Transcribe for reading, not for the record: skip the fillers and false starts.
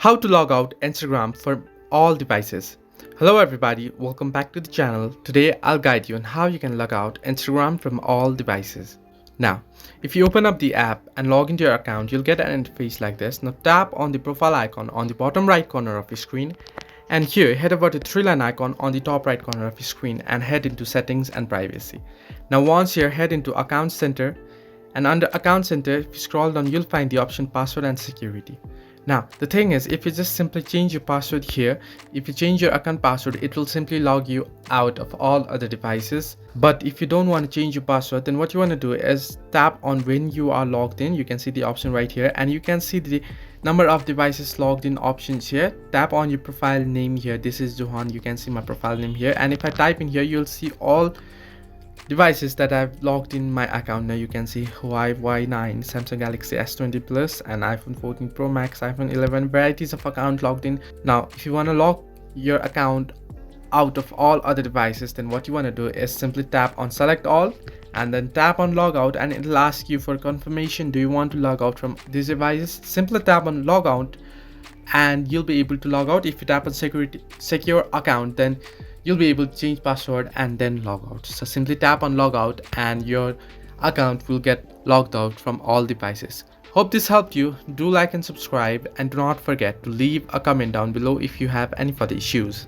How to log out Instagram from all devices. Hello everybody, welcome back to the channel. Today I'll guide you on how you can log out Instagram from all devices. Now, if you open up the app and log into your account, you'll get an interface like this. Now tap on the profile icon on the bottom right corner of your screen, and here head over to the three-line icon on the top right corner of your screen and head into settings and privacy. Now once here, head into account center, and under account center, if you scroll down, you'll find the option password and security. Now the thing is, if you just simply change your password here, if you change your account password, it will simply log you out of all other devices. But if you don't want to change your password, then what you want to do is tap on when you are logged in. You can see the option right here, and you can see the number of devices logged in options here. Tap on your profile name here. This is Johan. You can see my profile name here, and if I type in here, you'll see all devices that I've logged in my account. Now you can see Huawei Y9, Samsung Galaxy S20 Plus, and iPhone 14 Pro Max, iPhone 11, varieties of account logged in. Now if you want to log your account out of all other devices, then what you want to do is simply tap on select all and then tap on logout, and it'll ask you for confirmation. Do you want to log out from these devices? Simply tap on logout and you'll be able to log out. If you tap on secure account, then you'll be able to change password and then log out. So simply tap on logout and your account will get logged out from all devices. Hope this helped you. Do like and subscribe, and do not forget to leave a comment down below if you have any further issues.